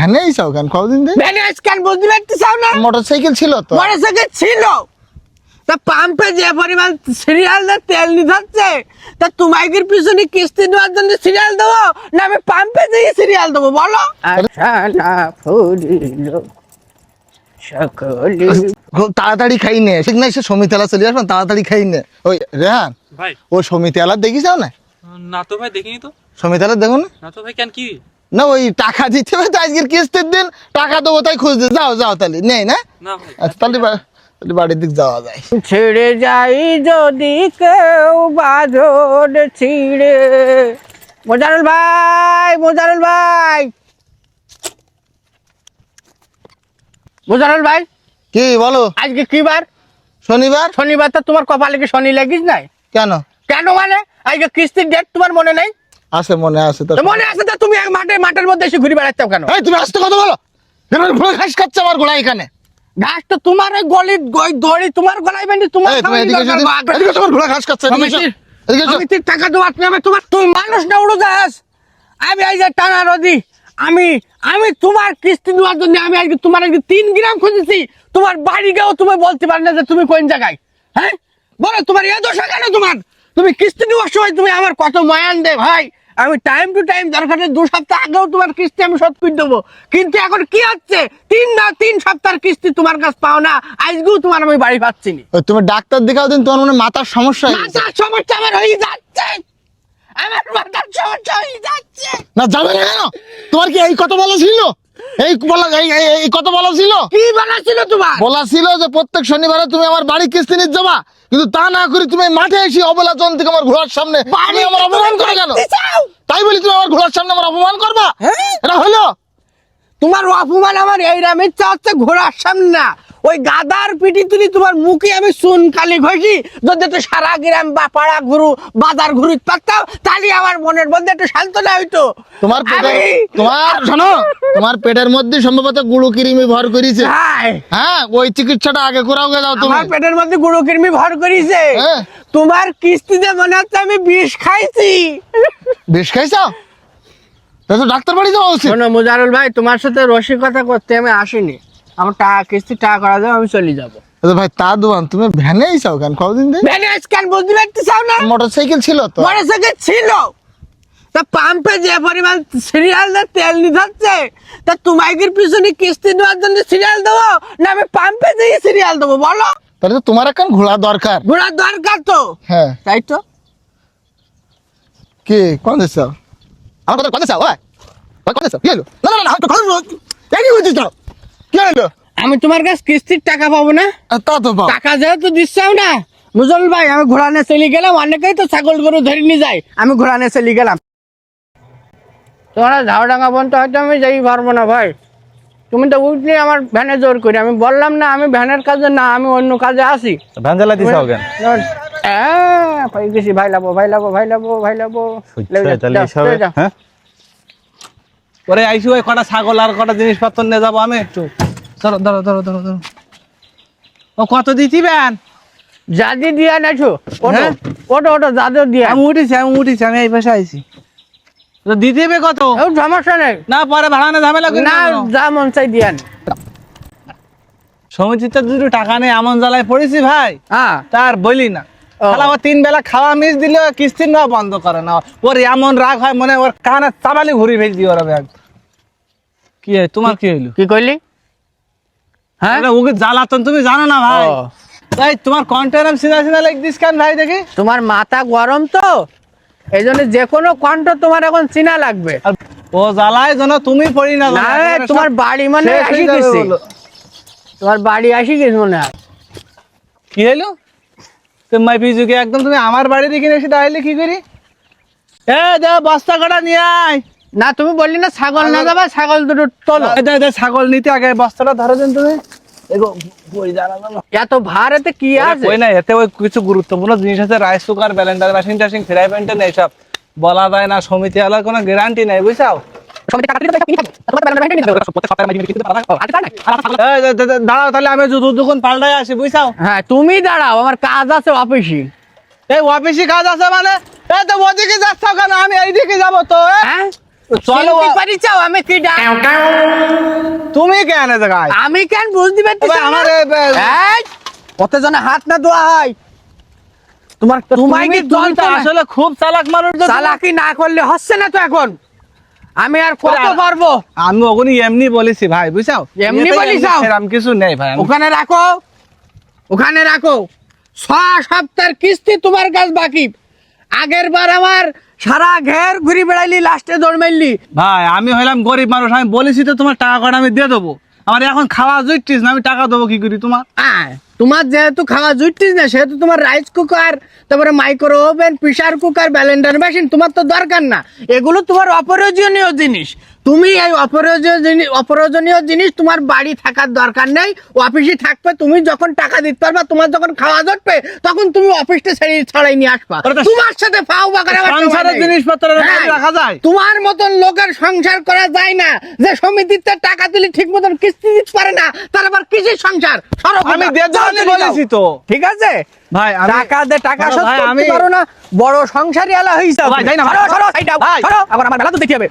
ভ্যানে আইসাও কেন কদিন ধরে? ভ্যানে আইস কেন বুঝতে পারতেছাও না? মোটরসাইকেল ছিল তো। মোটরসাইকেল ছিল, তা পাম্পে যে পরিমাণ সিরিয়াল তেল নিতে হচ্ছে, তা তোমাদের পিছনে কিস্তি নেওয়ার জন্য সিরিয়াল দেবো না আমি পাম্পে যেয়ে সিরিয়াল দেবো বলো? আশা না ফুরিল সকলে। খুব তাড়াতাড়ি খাই নে, ঠিক না? সে সমিতালা চলে আসবেন, তাড়াতাড়ি খাই নে। ওই রেহান ভাই ও সমিতালা দেখিসাও না? না তো ভাই দেখিনি তো। সমিতালা দেখো না? না তো ভাই, কেন কি? না ওই টাকা দিতে হবে তো, আজকের কিস্তির দিন টাকা দেবো তাই খুঁজতে যাও। যাও তাহলে নেই না? না ভাই। আচ্ছা তাহলে বাড়ির দিক যাওয়া যায়। ছেড়ে যাই যদি কেউ বাঁধন ছিড়ে। মোজারুল ভাই, মোজারুল ভাই, মোজারুল ভাই, কি বলো? আজকে কি বার? শনিবার। শনিবার। তো তোমার কপালে কি শনি লাগিস নাই? কেন? কেন মানে আজকে কিস্তির ডেট তোমার মনে নাই? আছে, মনে আছে তো। তো মনে আছে তো তুমি এক মাঠের মধ্যে এসে ঘুরে বেড়াচ্ছ কেন? এই তুমি আস্তে কথা বলো, ঘোড়া ঘাস খাচ্ছে আমার গোড়া এখানে। ঘাস তো তোমার ওই গলির দড়ি তোমার গলায় বেঁধে তোমার এই তুমি এদিকে যদি এদিকে তোমার ঘোড়া ঘাস খাচ্ছে, এদিকে এসো, এদিকে এসো। সমিতির টাকা দেওয়ার নামে তোমার তুমি মানুষ না উড়ো যাস। আমি এই যে টানা নদী, আমি তোমার কিস্তি দেওয়ার জন্য আমি আজকে তোমার আজকে 3 গ্রাম খুঁজেছি। তোমার বাড়ি গেও তুমি বলতে পার না যে তুমি কোন জায়গায়। হ্যাঁ বলো তোমার এ দোষ কেন? তোমার তুমি কিস্তি দেওয়ার সময় তুমি আমার কত মায়ান দে ভাই। আমি টাইম টু টাইম দরকার 2 সপ্তাহ আগেও তোমার কিস্তি আমি শোধ করে দেবো। কিন্তু এখন কি হচ্ছে, 3 সপ্তাহের কিস্তি তোমার কাছে পাও না, আজকেও তোমার আমি বাড়ি পাচ্ছি না। ওই তুমি ডাক্তার দেখাও দিন, তোমার মনে হয় মাথার সমস্যা হয়ে গেছে। মাথার সমস্যা আমার হয়ে যাচ্ছে, আমার মাথার সমস্যা হয়ে যাচ্ছে। না যাবে না কেন? তোমার কি এই কথা বলা ছিল? এই কথা বলা ছিল? কি বলেছিল তোমার? বলা ছিল যে প্রত্যেক শনিবারে তুমি আমার বাড়ি কিস্তি নিতে যাবা, কিন্তু তা না করে তুমি মাঠে এসে অবলা জন্তিকে আমার ঘোড়ার সামনে তুমি আমার অপমান করে কেন? তাই বলি তুমি আমার ঘোড়ার সামনে আমার অপমান করবা? হ্যাঁ? এটা হলো? তোমার অপমান আমার এই রামের চা হচ্ছে ঘোড়ার সামনে না, ওই গাদার পিটি তুলি তোমার মুখে আমি চুন কালি ঘষি। যদি একটু সারা গ্রাম বা পাড়া ঘুরু বাজার ঘুরিতে পারতাম তাহলে আমার মনের মধ্যে একটু সান্ত্বনা হইতো। তোমার শোনো, তোমার পেটের মধ্যে সম্ভবত গুঁড়ো কৃমি ভর করেছে। হ্যাঁ, ওই চিকিৎসাটা আগে করাও গে যাও তুমি। আমার পেটের মধ্যে গুঁড়ো কৃমি ভর করেছে। হ্যাঁ। তোমার কিস্তিতে মনে হচ্ছে আমি বিষ খাইছি। বেশ খাইছো? তাই তো ডাক্তার বাড়ি যাওয়া উচিত। শোনো মোজারুল ভাই, তোমার সাথে রসিকতা করতে আমি আসিনি। আমার টাকা কিস্তি টাকা করা যাবে, আমি চলে যাবো। ভাই তা দোয়ান, তুমি ভ্যানে আইসাও কেন কদিন ধরে? ভ্যানে আইস কেন বুঝতে পারতেছাও না? মোটরসাইকেল ছিল তো। মোটরসাইকেল ছিল, তা পাম্পে যে পরিমাণ সিরিয়াল তেল নিতে হচ্ছে, তা তোমাদের পিছনে কিস্তি নেওয়ার জন্য সিরিয়াল দেবো না আমি পাম্পে যেয়ে সিরিয়াল দেবো বলো? তাহলে তো তোমার এখন ঘোড়া দরকার। ঘোড়ার দরকার তো। হ্যাঁ তাই তো। কি কোন দেশ? আমার কথা কোন দেশ? ওই কোন দেশ? কি হলো? না না না, আমি তো কোন এই বুঝছিস তো? কি হলো? আমি তোমার কাছে কিস্তির টাকা পাবো না? তা তো পাও। টাকা যেহেতু দিচ্ছাও না মুজারুল ভাই, আমি ঘোড়া নিয়ে চলে গেলাম। অনেকেই তো ছাগল গরু ধরে নিয়ে যায়, আমি ঘোড়া নিয়ে চলে গেলাম। তোমরা ঝাউডাঙ্গা পর্যন্ত হয়তো আমি যাই পারবো না ভাই। তুমি তো উঠলে আমার ভ্যানে জোর করি। আমি বললাম না আমি ভ্যানের কাজে না, আমি অন্য কাজে আসি। ভ্যান চালাই দিছাও কেন? পাই গেছি, ভাই লাবো ভাই লাবো ভাই লাবো ভাই লাবো। হ্যাঁ পরে আইসি ওই কটা ছাগল আর কটা জিনিসপত্র নিয়ে যাবো আমি একটু। ধরো ধরো ধরো ধরো ধরো। ও কত দিতিবেন? জাদি দিয়া নাছো ওটো ওটো ওটো জাদু দিয়া। আমি উঠেছি আমি এই পাশে আইছি। তো দিতে হবে কত? সমস্যা নেই, না পরে ভাড়া না ঝামেলা করি না যা মন চাই দিয়া। সমিতিতে দুটো টাকা নেই, এমন জ্বালায় পড়েছি ভাই হ্যাঁ তার বলি না। শালা ও 3 বেলা খাওয়া মিস দিলে কিস্তি নেওয়া বন্ধ করে না। ওর এমন রাগ হয় মনে ওর কানে চাবালি ঘুরি ফেল দিয়ে ওরা ব্যাগ। কি তোমার কি হইলো? কি কইলি? হ্যাঁ ওকে জ্বালাতন তুমি জানো না ভাই। তাই তোমার কন্টেনার সিনা লাইক দিস কেন ভাই দেখি? তোমার মাথা গরম তো, এই জন্য যে কোনো কণ্ঠ তোমার এখন চিনা লাগবে। ও জ্বালায় যেন তুমি পড়ি না। তোমার বাড়ি মানে আসি গেছি, তোমার বাড়ি আসি গেছি মনে হয়। কি হইলো? তোমার বিজুকে একদম তুমি আমার বাড়ি দেখে এসে দাঁড়াইলে কি করি? দে বস্তা কটা নিয়ে আয়। না তুমি বললি না ছাগল না যাবা, ছাগল দুটো তোলো। ছাগল নিতে আগে বস্তাটা ধরো দেন তুমি। এত ভার এতে কি আছে? ওই না, এতে ওই কিছু গুরুত্বপূর্ণ জিনিস আছে, রাইস কুকার, ব্লেন্ডার মেশিন টাশিন, ফ্রাই প্যান ট্যান এইসব বলা যায় না। সমিতি আলার কোনো গ্যারান্টি নাই বুঝছাও। দাঁড়াও তাহলে আমি দুখন পাল্টাই আসি বুঝছাও। হ্যাঁ তুমি দাঁড়াও, আমার কাজ আছে অফিসে। এই অফিসে কাজ আছে মানে? তো ওদিকে যাচ্ছ কেন? আমি এইদিকে যাবো তো। হ্যাঁ চলো চিনতে পারিছাও আমি কি ডাক তুমি কেন জায়গায় আমি কেন বুঝতে পারতেছ ভাই, আমার কতজনে হাত না ধোয়া হয় তোমার তোমায় কি তুমি তো জল আসলে খুব চালাক মানুষ যে তুমি। চালাকি না করলে হচ্ছে না তো এখন আমি আর কত আরে, পারবো আমি ওগুনি এমনি বলেছি ভাই বুঝছাও এমনি এতে বলিছাও? সেরকম কিছু নেই ভাই ওখানে রাখো ওখানে রাখো 6 সপ্তাহের কিস্তি তোমার কাছে বাকি আগের বার আমার সারা ঘের ঘুরি বেড়াইলি লাস্টে দৌড় মারলি ভাই আমি হইলাম গরিব মানুষ আমি বলেছি তো তোমার টাকা কটা আমি দিয়ে দেবো আমার এখন খাওয়া জুটছিস না আমি টাকা দেবো কি করি তোমার তোমার যেহেতু খাওয়া জুটতিস না সেহেতু তোমার রাইস কুকার তারপরে micro oven pressure cooker blender machine তোমার তো দরকার না এগুলো তোমার অপ্রয়োজনীয় জিনিস তুমি এই অপ্রয়োজনীয় জিনিস তোমার বাড়ি থাকার দরকার নেই অফিসে থাকবে তুমি যখন টাকা দিতে পারবা তোমার যখন খাওয়া জুটবে তখন তুমি অফিসটা ছাড়াই নিয়ে আসবা ওটা তো তোমার সাথে ফাও বাগার সংসারের জিনিসপত্র রাখা যায় তোমার মতন লোকের সংসার করা যায় না যে সমিতিতে টাকা দিলে ঠিক মতন কিস্তি দিতে পারে না তার আবার কিসের সংসার সরো আমি কোথা? দেড় জলদি বলেছি যাও। তো ঠিক আছে ভাই টাকা দে টাকা ভাই, শোধ করতে আমি- পারো না বড় সংসারই আলা হইছে ভাই, যাই না, ভাই। সরো, সাইড দাও, ভাই। সরো, আবার আমার মেলা তো দেখি হবে